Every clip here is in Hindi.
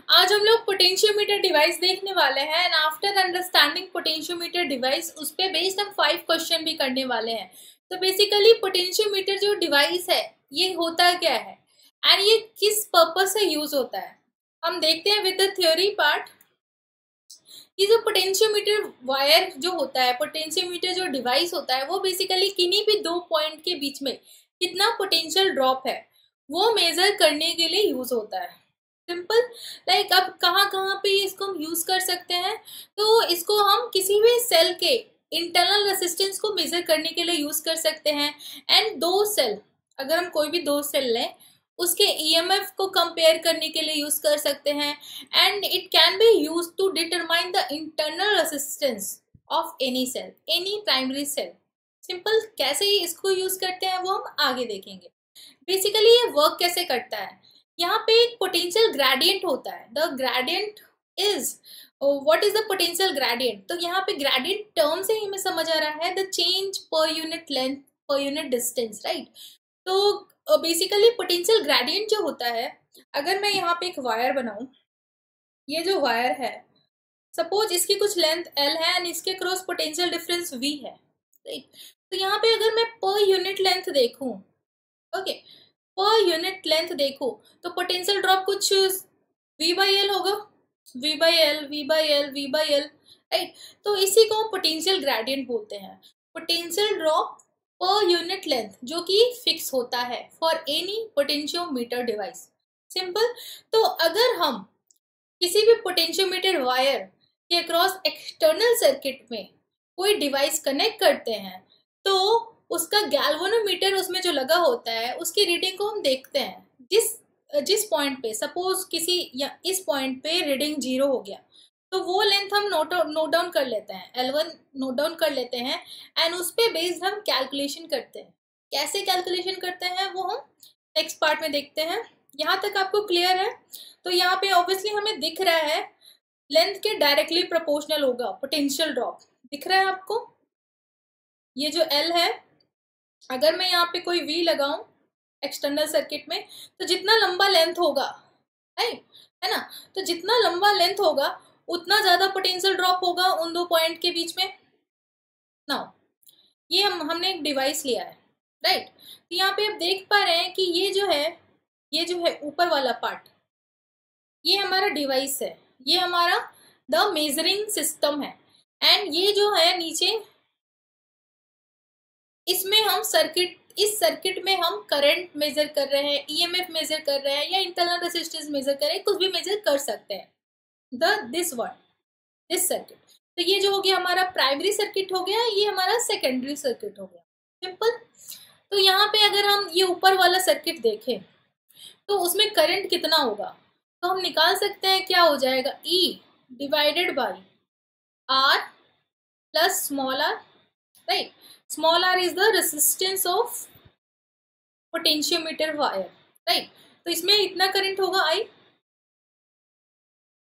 आज हम लोग पोटेंशियोमीटर डिवाइस देखने वाले हैं and after understanding potentiometer device उस पे बेस्ड हम 5 क्वेश्चन भी करने वाले हैं। तो बेसिकली पोटेंशियोमीटर जो डिवाइस है ये होता क्या है एंड ये किस पर्पस से यूज होता है, हम देखते हैं विद द थ्योरी पार्ट। कि जो पोटेंशियोमीटर वायर जो होता है, पोटेंशियोमीटर जो डिवाइस होता है, वो बेसिकली किन्हीं भी दो पॉइंट के बीच में कितना पोटेंशियल ड्रॉप है वो मेजर करने के लिए यूज होता है। सिंपल लाइक अब कहाँ कहाँ पे इसको हम यूज कर सकते हैं, तो इसको हम किसी भी सेल के इंटरनल रेसिस्टेंस को मेजर करने के लिए यूज कर सकते हैं। एंड दो सेल, अगर हम कोई भी दो सेल लें उसके ईएमएफ को कंपेयर करने के लिए यूज कर सकते हैं। And it can be use to determine the internal resistance of any cell, any primary cell. Simple कैसे इसको यूज करते हैं वो हम आगे देखेंगे। बेसिकली ये वर्क कैसे करता है, यहाँ पे एक पोटेंशियल ग्रेडियंट होता है। The gradient is what is the potential gradient, तो यहाँ पे ग्रेडियंट टर्म से ही हमें समझ आ रहा है द चेंज पर unit length per unit distance, right. तो बेसिकली पोटेंशियल ग्रेडियंट जो होता है, अगर मैं यहाँ पे एक वायर बनाऊं, ये जो वायर है सपोज इसकी कुछ लेंथ L है एंड इसके क्रॉस पोटेंशियल डिफरेंस V है, राइट। तो यहाँ पे अगर मैं पर यूनिट लेंथ देखूं, ओके, पर यूनिट लेंथ देखो तो पोटेंशियल ड्रॉप कुछ V बाई एल होगा, V by L, V by L, V by L, right. तो इसी को पोटेंशियल ग्रेडियंट बोलते हैं। Potential drop per unit length जो कि फिक्स होता है for any potentiometer device. Simple. तो अगर हम किसी भी पोटेंशियोमीटर वायर के अक्रॉस एक्सटर्नल सर्किट में कोई डिवाइस कनेक्ट करते हैं तो उसका गैल्वेनोमीटर उसमें जो लगा होता है उसकी रीडिंग को हम देखते हैं। जिस पॉइंट पे सपोज किसी या इस पॉइंट पे रीडिंग 0 हो गया तो वो लेंथ हम नोट डाउन कर लेते हैं, L1 नोट डाउन कर लेते हैं एंड उस पे बेस्ड हम कैलकुलेशन करते हैं। कैसे कैलकुलेशन करते हैं वो हम नेक्स्ट पार्ट में देखते हैं। यहाँ तक आपको क्लियर है? तो यहाँ पे ऑब्वियसली हमें दिख रहा है लेंथ के डायरेक्टली प्रोपोर्शनल होगा पोटेंशियल ड्रॉप, दिख रहा है आपको? ये जो L है, अगर मैं यहाँ पे कोई V लगाऊं एक्सटर्नल सर्किट में तो जितना लंबा लेंथ होगा, है ना, तो जितना लंबा लेंथ होगा उतना ज्यादा पोटेंशियल ड्रॉप होगा उन दो पॉइंट के बीच में। नाउ ये हमने एक डिवाइस लिया है, राइट। तो यहाँ पे आप देख पा रहे हैं कि ये जो है ऊपर वाला पार्ट, ये हमारा डिवाइस है, ये हमारा द मेजरिंग सिस्टम है। एंड ये जो है नीचे, इसमें हम इस सर्किट में हम करंट मेजर कर रहे हैं, ईएमएफ मेजर कर रहे हैं या इंटरनल रेजिस्टेंस मेजर कर रहे हैं, कुछ भी मेजर कर सकते हैं। दिस सर्किट, तो ये जो हो गया हमारा प्राइमरी सर्किट हो गया, ये हमारा सेकेंडरी सर्किट हो गया। सिंपल। तो यहाँ पे अगर हम ये ऊपर वाला सर्किट देखें तो उसमें करंट कितना होगा, तो हम निकाल सकते हैं क्या हो जाएगा, E divided by R plus small r, right. Small r is the resistance of potentiometer wire, right. तो इसमें इतना करंट होगा I।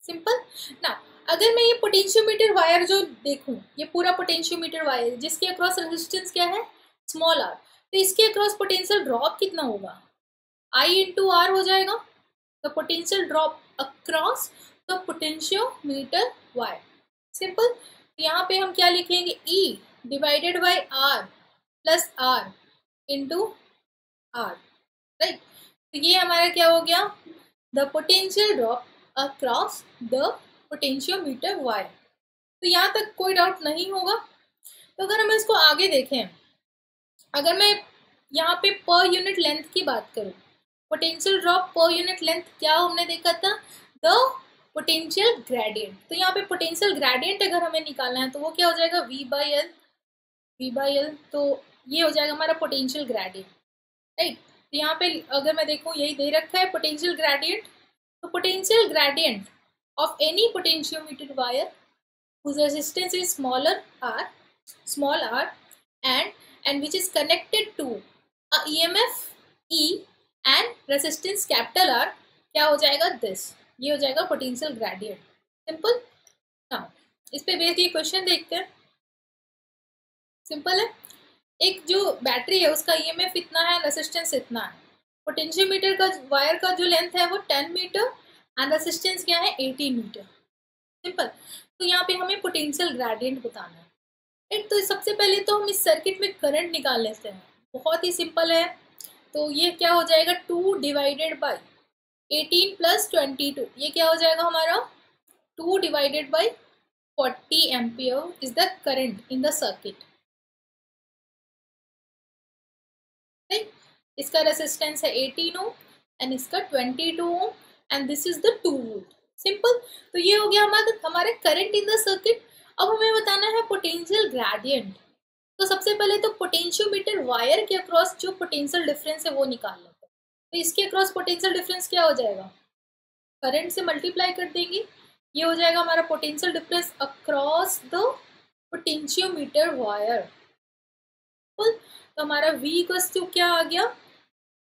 सिंपल ना। अगर मैं ये पोटेंशियोमीटर वायर जो देखूं, ये पूरा पोटेंशियोमीटर वायर जिसके अक्रॉस रेजिस्टेंस क्या है, स्मॉल r, तो इसके अक्रॉस पोटेंशियल ड्रॉप कितना होगा, I इंटू R हो जाएगा। तो potential drop across the potentiometer wire. Simple. यहाँ पे हम क्या लिखेंगे, E divided by R plus R into R, right. तो ये हमारा क्या हो गया, the potential drop across the potentiometer wire. तो यहाँ तक कोई डाउट नहीं होगा। तो अगर हम इसको आगे देखें, अगर मैं यहाँ पे पर यूनिट लेंथ की बात करूँ, potential drop per unit length क्या हमने देखा था, द पोटेंशियल ग्रेडियंट। तो यहाँ पे पोटेंशियल ग्रेडियंट अगर हमें निकालना है तो वो क्या हो जाएगा, V बाई एल। तो ये हो जाएगा हमारा पोटेंशियल ग्रेडियंट, राइट। तो यहाँ पे अगर मैं देखूँ यही दे रखा है पोटेंशियल ग्रेडियंट। तो potential gradient of any potentiometer wire whose resistance is small r and which is connected to a EMF E and resistance capital R, क्या हो जाएगा, दिस, ये हो जाएगा पोटेंशियल ग्रेडियंट। सिंपल। नाउ इस पे बेस्ड ये क्वेश्चन देखते हैं। सिंपल है। एक जो बैटरी है उसका EMF इतना है, रेजिस्टेंस इतना है, पोटेंशियोमीटर का वायर का जो लेंथ है वो 10 मीटर एंड रेसिस्टेंस क्या है 18 मीटर। सिंपल। तो यहाँ पे हमें पोटेंशियल ग्रेडियंट बताना है। एक तो सबसे पहले तो हम इस सर्किट में करंट निकाल लेते हैं, बहुत ही सिंपल है। तो ये क्या हो जाएगा 2 डिवाइडेड बाई 18 प्लस 22, ये क्या हो जाएगा हमारा 2 divided by 40 ampere is the current in the circuit. इसका रेसिस्टेंस है 18 ओम एंड इसका 22 ohm and this is the 2 volt. Simple. तो ये हो गया हमारे करंट इन द सर्किट। अब हमें बताना है पोटेंशियल ग्रेडियंट। तो सबसे पहले तो पोटेंशियोमीटर वायर के अक्रॉस जो पोटेंशियल डिफरेंस है वो निकाल लेते हैं। तो इसके अक्रॉस पोटेंशियल डिफरेंस क्या हो जाएगा, करंट से मल्टीप्लाई कर देंगे, ये हो जाएगा हमारा potential difference across the potentiometer wire. तो हमारा V इक्वल्स टू क्या आ गया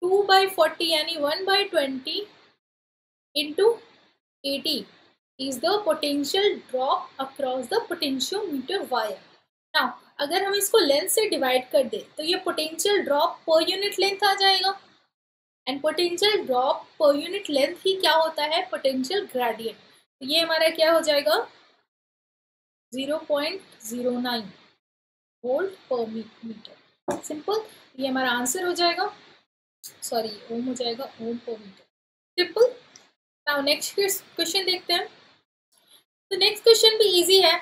2/40 यानी 1/20 into 80 is the potential drop across the potentiometer wire। Now अगर हम इसको लेंथ से डिवाइड कर दे तो ये potential drop per unit length आ जाएगा, and potential drop per unit length ही क्या होता है पोटेंशियल ग्रेडियंट। तो ये हमारा क्या हो जाएगा 0.09 वोल्ट पर मीटर। सिंपल। ये हमारा आंसर हो जाएगा, सॉरी ओम हो जाएगा, ohm per metre. Simple. Now next question देखते हैं। तो नेक्स्ट क्वेश्चन भी इजी है।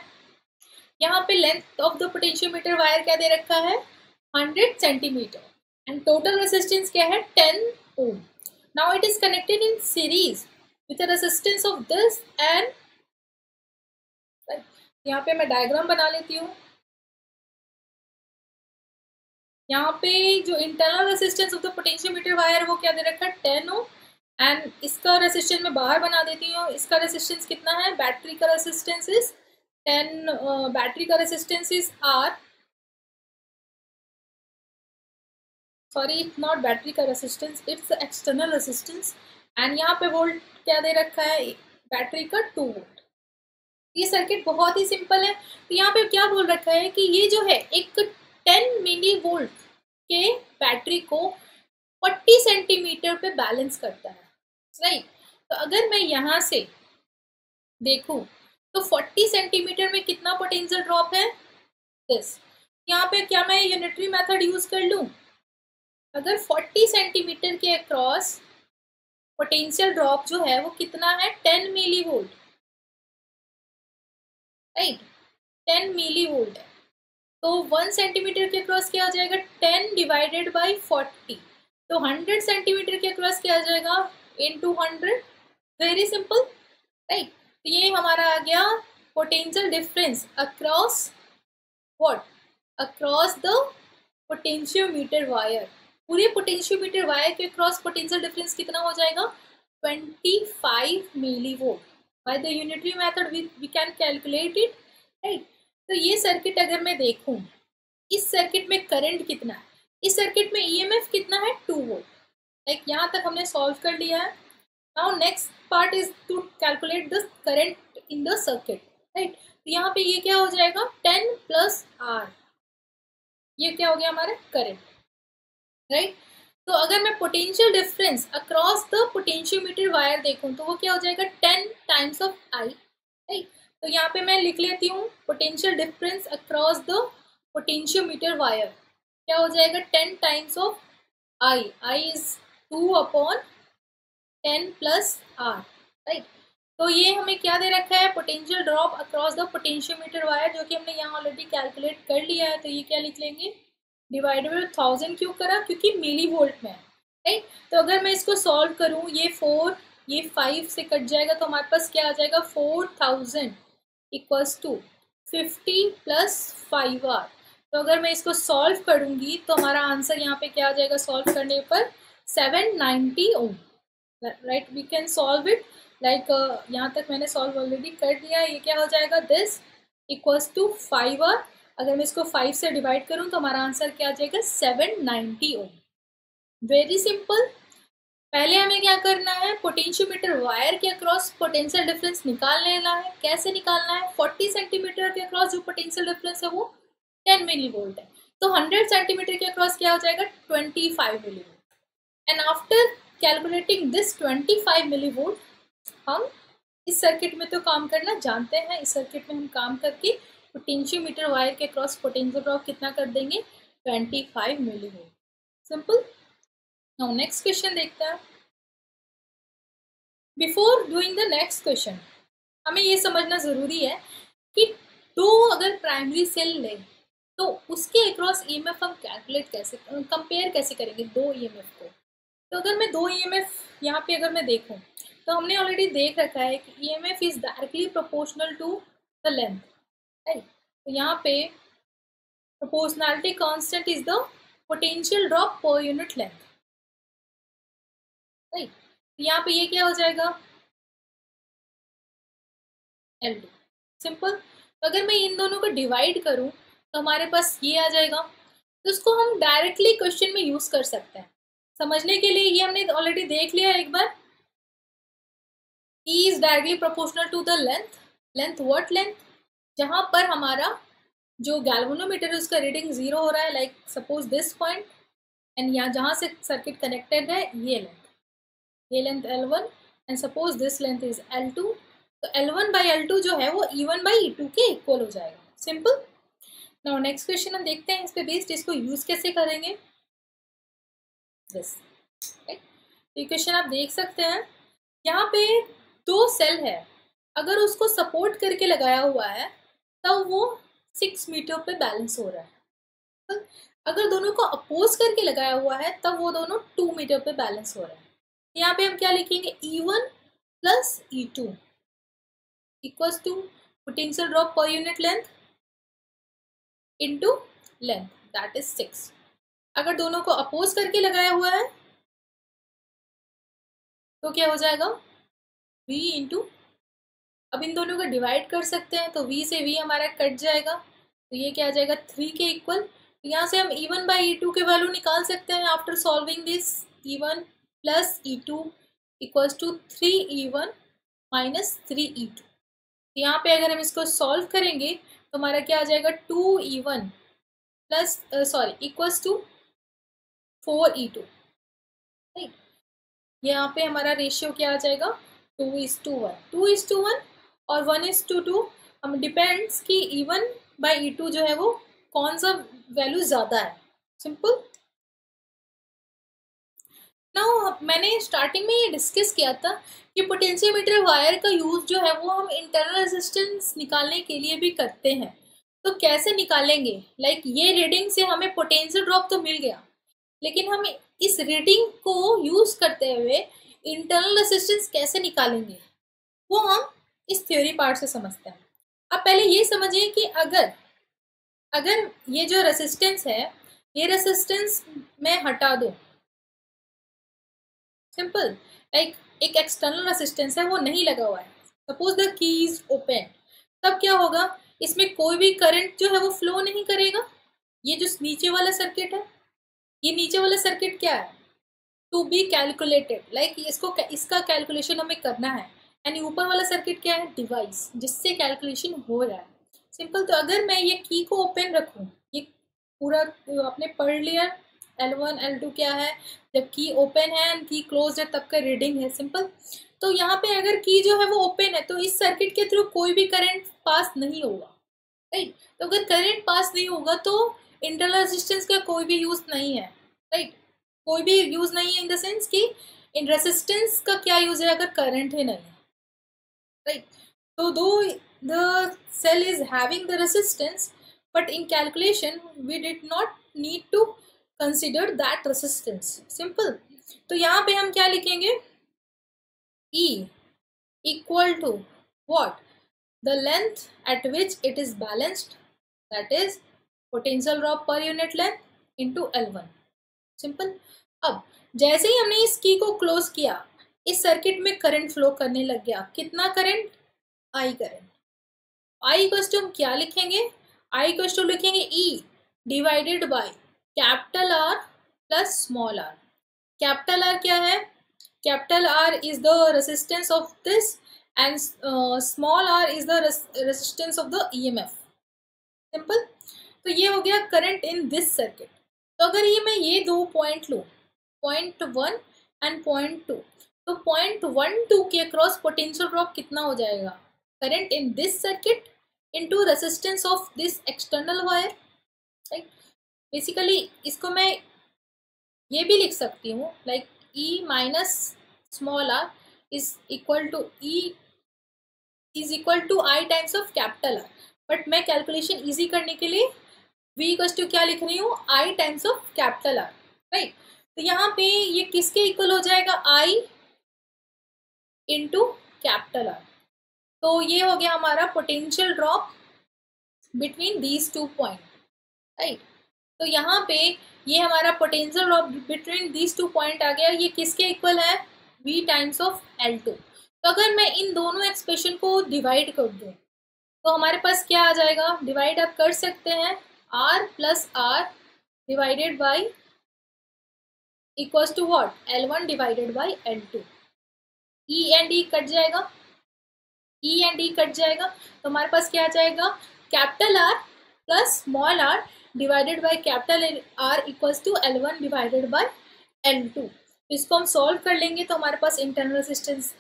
यहाँ पे length of the potentiometer wire क्या दे रखा है 100 सेंटीमीटर एंड टोटल रेजिस्टेंस क्या है 10 ohm. Now it is connected in series with the resistance of this end, यहाँ पे मैं डायग्राम बना लेती हूँ। यहाँ पे जो internal resistance of the potentiometer wire वो क्या दे रखा है 10 ओम एंड इसका रेजिस्टेंस मैं बाहर बना देती हूँ। इसका रेजिस्टेंस कितना है, बैटरी का रेजिस्टेंस इज 10, बैटरी का resistance is R, sorry it's not battery का resistance, it's external resistance and यहाँ पे वोल्ट क्या दे रखा है बैटरी का 2 वोल्ट। ये सर्किट बहुत ही सिंपल है। तो यहाँ पे क्या बोल रखा है कि ये जो है एक 10 मिली वोल्ट के बैटरी को 40 सेंटीमीटर पे बैलेंस करता है, राइट। तो अगर मैं यहाँ से देखूं तो 40 सेंटीमीटर में कितना पोटेंशियल ड्रॉप है दिस। यहाँ पे क्या मैं यूनिटरी मेथड यूज कर लूं, अगर 40 सेंटीमीटर के अक्रॉस पोटेंशियल ड्रॉप जो है वो कितना है 10 millivolt, right 10 millivolt है। तो 1 सेंटीमीटर के अक्रॉस क्या आ जाएगा 10 डिवाइडेड बाई 40, तो 100 सेंटीमीटर के अक्रॉस क्या आ जाएगा इनटू 100। Very simple, right. तो ये हमारा आ गया potential difference across what, across the potentiometer wire. पूरे पोटेंशियोमीटर वायर के अक्रॉस पोटेंशियल डिफरेंस कितना हो जाएगा 25 millivolt. By the unitary method we can calculate it, right. तो ये सर्किट अगर मैं देखूं, इस सर्किट में करंट कितना है, इस सर्किट में ईएमएफ कितना है 2 वोल्ट। लाइक यहाँ तक हमने सॉल्व कर लिया है। Now next part is to calculate the current in the circuit, right. तो यहाँ पे ये क्या हो जाएगा 10 प्लस R, ये क्या हो गया हमारा करंट, राइट। तो अगर मैं potential difference across the potentiometer wire देखूं तो वो क्या हो जाएगा 10 टाइम्स ऑफ I, राइट। तो यहाँ पे मैं लिख लेती हूँ potential difference across the potentiometer wire क्या हो जाएगा 10 times of I is 2/10 plus R, right. तो ये हमें क्या दे रखा है potential drop across the potentiometer wire, जो कि हमने यहाँ ऑलरेडी कैलकुलेट कर लिया है। तो ये क्या लिख लेंगे डिवाइडेड बाय 1000, क्यों करा क्योंकि मिली वोल्ट में है, राइट। तो अगर मैं इसको सॉल्व करूँ ये 4 ये 5 से कट जाएगा तो हमारे पास क्या आ जाएगा 4000 इक्वल्स टू 50 प्लस 5R। तो अगर मैं इसको सॉल्व करूंगी तो हमारा आंसर यहाँ पे क्या आ जाएगा सॉल्व करने पर 790 ohm, right. We can solve it like यहाँ तक मैंने सॉल्व ऑलरेडी कर दिया। ये क्या हो जाएगा दिस इक्वल्स टू 5R। अगर मैं इसको 5 से डिवाइड करूं तो हमारा आंसर क्या आ जाएगा 790 ओम। Very simple. पहले हमें क्या करना है पोटेंशियोमीटर वायर के अक्रॉस पोटेंशियल डिफरेंस निकाल लेना है। कैसे निकालना है 40 सेंटीमीटर के अक्रॉस जो पोटेंशियल डिफरेंस है वो 10 मिली वोल्ट है, तो 100 सेंटीमीटर के अक्रॉस क्या हो जाएगा 25 millivolt. And after calculating this 25 millivolt हम इस सर्किट में तो काम करना जानते हैं, इस सर्किट में हम काम करके पोटेंशियोमीटर वायर के क्रॉस पोटेंशियल ड्रॉप कितना कर देंगे, 25 millivolt. Simple. Now next question देखते हैं। Before doing the next question हमें ये समझना ज़रूरी है कि दो अगर प्राइमरी सेल ले तो उसके अक्रॉस ईएमएफ हम कैलकुलेट कैसे, कंपेयर कैसे करेंगे दो ईएमएफ को। तो अगर मैं दो ईएमएफ यहाँ पे अगर मैं देखूँ तो हमने ऑलरेडी देख रखा है कि EMF is directly proportional to the length, right. तो यहाँ पे proportionality constant is the potential drop per unit length, right. तो यहाँ पे ये क्या हो जाएगा, L2। सिंपल। तो अगर मैं इन दोनों को डिवाइड करूं तो हमारे पास ये आ जाएगा। तो इसको हम डायरेक्टली क्वेश्चन में यूज कर सकते हैं समझने के लिए। ये हमने ऑलरेडी देख लिया एक बार। E is directly proportional to the length. Length what length, जहां पर हमारा जो गैल्वेनोमीटर है उसका रीडिंग 0 हो रहा है, like suppose this point, and यहाँ जहां से सर्किट कनेक्टेड है ये length L1 and suppose this length is L2। तो L1 बाई L2 जो है वो E1 बाई E2 के इक्वल हो जाएगा। सिंपल। नाउ नेक्स्ट क्वेश्चन हम देखते हैं इस पे बेस्ड इसको यूज कैसे करेंगे। दिस ये क्वेश्चन आप देख सकते हैं, यहाँ पे दो सेल है, अगर उसको सपोर्ट करके लगाया हुआ है तब वो 6 मीटर पे बैलेंस हो रहा है। अगर दोनों को अपोज करके लगाया हुआ है तब वो दोनों 2 मीटर पे बैलेंस हो रहा है। यहाँ पे हम क्या लिखेंगे, E1 plus E2 equals to potential drop per unit length into length, that is 6। अगर दोनों को अपोज करके लगाया हुआ है तो क्या हो जाएगा, V इंटू, अब इन दोनों को डिवाइड कर सकते हैं तो V से V हमारा कट जाएगा, तो ये क्या आ जाएगा 3 के इक्वल। तो यहाँ से हम E1 बाई E2 के वैल्यू निकाल सकते हैं after solving this. E1 plus E2 equals to 3E1 minus 3E2। यहाँ पे अगर हम इसको सॉल्व करेंगे तो हमारा क्या आ जाएगा 2E1 plus equals to 4E2। यहाँ पे हमारा रेशियो क्या आ जाएगा 2:1, 2:1 और 1:2। हम डिपेंड्स कि E1 बाई E2 जो है वो कौन सा वैल्यू ज्यादा है। सिंपल। ना मैंने स्टार्टिंग में ये डिस्कस किया था कि पोटेंशियोमीटर वायर का यूज जो है वो हम इंटरनल रेजिस्टेंस निकालने के लिए भी करते हैं। तो कैसे निकालेंगे, लाइक ये रीडिंग से हमें पोटेंशियल ड्रॉप तो मिल गया, लेकिन हम इस रीडिंग को यूज करते हुए इंटरनल रेजिस्टेंस कैसे निकालेंगे वो हम इस थ्योरी पार्ट से समझते हैं। अब पहले ये समझिए कि अगर ये जो रेजिस्टेंस है ये रेजिस्टेंस मैं हटा दूं, सिंपल, लाइक एक एक्सटर्नल रेजिस्टेंस है वो नहीं लगा हुआ है, suppose the key is open, तब क्या होगा, इसमें कोई भी करंट जो है वो फ्लो नहीं करेगा। ये जो नीचे वाला सर्किट है, ये नीचे वाला सर्किट क्या है, टू बी कैलकुलेटेड, लाइक इसका कैलकुलेशन हमें करना है। एंड ऊपर वाला सर्किट क्या है, डिवाइस जिससे कैलकुलेशन हो रहा है। सिंपल। तो अगर मैं ये की को ओपन रखूं, ये पूरा आपने पढ़ लिया L1 L2 क्या है, जब की ओपन है एंड की क्लोज है तब का रीडिंग है। सिंपल। तो यहाँ पे अगर की जो है वो ओपन है तो इस सर्किट के थ्रू कोई भी करंट पास नहीं होगा, राइट। तो अगर करंट पास नहीं होगा तो इंटरनल रेजिस्टेंस का कोई भी यूज नहीं है, राइट। कोई भी यूज नहीं है इन द सेंस कि इन रेजिस्टेंस का क्या यूज है अगर करंट ही नहीं है, राइट। तो though the cell is having the resistance but in calculation we did not need to consider that resistance. Simple. तो यहाँ पे हम क्या लिखेंगे, E equal to what, the length at which it is balanced, that is potential drop per unit length into L1। Simple. अब जैसे ही हमने इस की को क्लोज किया इस सर्किट में करंट फ्लो करने लग गया, कितना current, I current. I equals to हम क्या लिखेंगे, I इक्वल्स टू लिखेंगे E divided by capital R plus small r। Capital R क्या है, capital R is the resistance of this and small r is the resistance of the EMF। Simple. तो ये हो गया करंट इन दिस सर्किट। तो अगर ये मैं ये दो पॉइंट लूँ, पॉइंट 1 एंड पॉइंट 2, तो 0.12 के अक्रॉस पोटेंशियल ड्रॉप कितना हो जाएगा? Current in this circuit into resistance of this external wire, right. Basically इसको मैं ये भी लिख सकती हूँ like E minus small r is equal to I times of capital R, but मैं कैलकुलेशन इजी करने के लिए V इक्वल्स टू क्या लिख रही हूँ? I times of capital R, right. तो यहाँ पे ये किसके इक्वल हो जाएगा? I into capital R। तो ये हो गया हमारा potential drop between these two point, right. तो यहाँ पे ये हमारा potential drop between these two point आ गया। ये किसके इक्वल है? V times of L2। तो अगर मैं इन दोनों एक्सप्रेशन को डिवाइड कर दूँ तो हमारे पास क्या आ जाएगा? डिवाइड आप कर सकते हैं, R plus R divided by equals to what? L1 divided by L2। E and E cut जाएगा, E एंड E कट जाएगा, तो हमारे पास क्या आ जाएगा? Capital R plus small r divided by capital R equals to L1 divided by L2। इसको हम सॉल्व कर लेंगे तो हमारे पास इंटरनल रेजिस्टेंस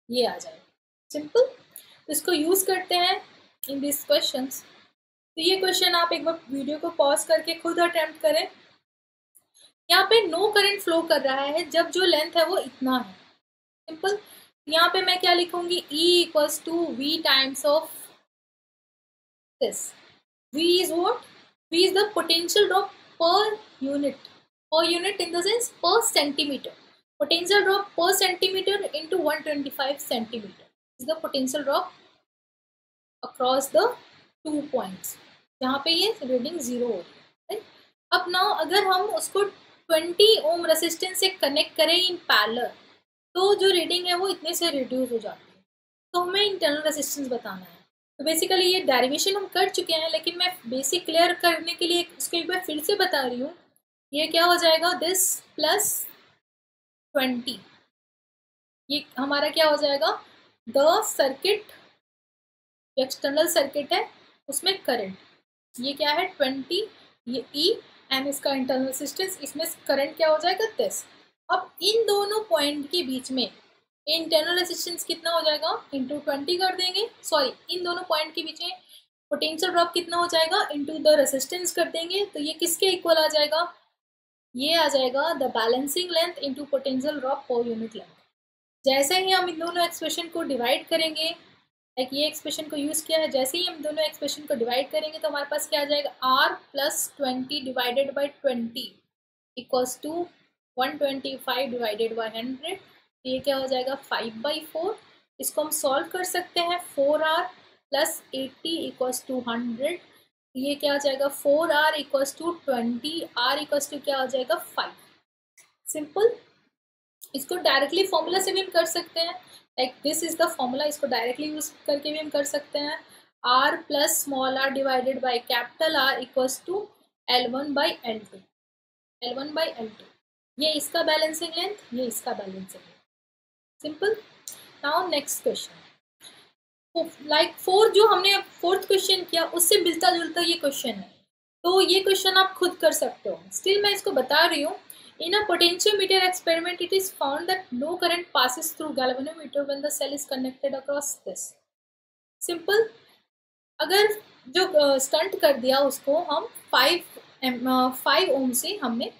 ये आ जाएगा, सिंपल। तो इसको यूज करते हैं इन दिस क्वेश्चंस। तो ये क्वेश्चन आप एक बार वीडियो को पॉज करके खुद अटेम्प्ट करें। यहाँ पे नो करंट फ्लो कर रहा है जब जो लेंथ है वो इतना है, सिंपल। यहाँ पे मैं क्या लिखूंगी? E equals to V times of this. V is what? V is the potential drop per unit in the sense per centimeter. Potential drop per centimeter into 125 centimeter is the potential drop across the 2 points जहाँ पे ये रीडिंग 0 हो रही है। अब नाउ अगर हम उसको 20 ओम रेसिस्टेंस से कनेक्ट करें इन पैरेलल तो जो रीडिंग है वो इतने से रिड्यूस हो जाती है। तो हमें इंटरनल रेजिस्टेंस बताना है। तो बेसिकली ये डेरिवेशन हम कर चुके हैं, लेकिन मैं बेसिक क्लियर करने के लिए इसको एक बार फिर से बता रही हूँ। ये क्या हो जाएगा? दिस प्लस 20, ये हमारा क्या हो जाएगा? द सर्किट, एक्सटर्नल सर्किट है उसमें करंट, ये क्या है? 20, ये E एंड इसका इंटरनल रेजिस्टेंस, इसमें करंट क्या हो जाएगा? 10। अब इन दोनों पॉइंट के बीच में इंटरनल रेजिस्टेंस कितना हो जाएगा? इंटू 20 कर देंगे, सॉरी इन दोनों पॉइंट के बीच में पोटेंशियल ड्रॉप कितना हो जाएगा? इंटू द रेजिस्टेंस कर देंगे। तो ये किसके इक्वल आ जाएगा? ये आ जाएगा the balancing length into potential drop per unit length. जैसे ही हम इन दोनों एक्सप्रेशन को डिवाइड करेंगे, लाइक ये एक्सप्रेशन को यूज किया है, जैसे ही हम दोनों एक्सप्रेशन को डिवाइड करेंगे तो हमारे पास क्या आ जाएगा? R plus 20 divided by 20 equals to 125 divided by 100। ये क्या हो जाएगा? 5/4। इसको हम सॉल्व कर सकते हैं। 4R plus 80 equals to 100। ये क्या हो जाएगा? 4R equals to 20, R equals to क्या हो जाएगा? 5। सिंपल। इसको डायरेक्टली फॉर्मूला से भी हम कर सकते हैं, like this is the formula. इसको डायरेक्टली यूज करके भी हम कर सकते हैं। R plus small r divided by capital R equals to L1 by L2, L1 by L2। ये इसका बैलेंसिंग लेंथ, ये इसका balancing length, simple. Now next question, like जो हमने फोर्थ क्वेश्चन किया उससे मिलता जुलता ये क्वेश्चन है, तो ये क्वेश्चन आप खुद कर सकते हो। स्टिल मैं इसको बता रही हूँ। In a potentiometer experiment it is found that no current passes through galvanometer when the cell is connected across this. Simple. अगर जो स्टंट कर दिया उसको हम 5 ओम से हमने,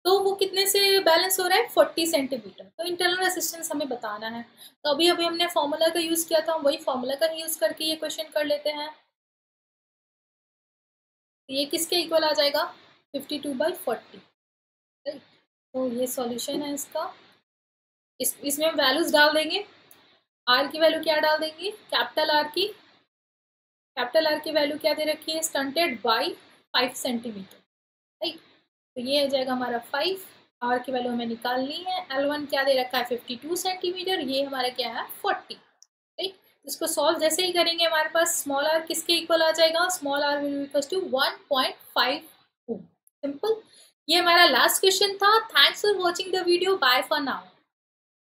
तो वो कितने से बैलेंस हो रहा है? 40 सेंटीमीटर। तो इंटरनल रेजिस्टेंस हमें बताना है। तो अभी हमने फॉर्मूला का यूज किया था, वही फॉर्मूला का यूज करके ये क्वेश्चन कर लेते हैं। ये किसके इक्वल आ जाएगा? 52/40, राइट। तो ये सॉल्यूशन है इसका। इसमें हम वैल्यूज डाल देंगे। आर की वैल्यू क्या डाल देंगे? कैपिटल आर की वैल्यू क्या दे रखी है? Stunted by 5 centimetre, right. तो ये हो जाएगा हमारा 5। आर की वैल्यू हमें निकालनी है। L1 क्या दे रखा है? 52 सेंटीमीटर। ये हमारा क्या है? 40, राइट। इसको सॉल्व जैसे ही करेंगे हमारे पास स्मॉल r किसके इक्वल आ जाएगा? Small r will equal to 1.5 ohm. Simple. ये हमारा लास्ट क्वेश्चन था। Thanks for watching the video. Bye for now.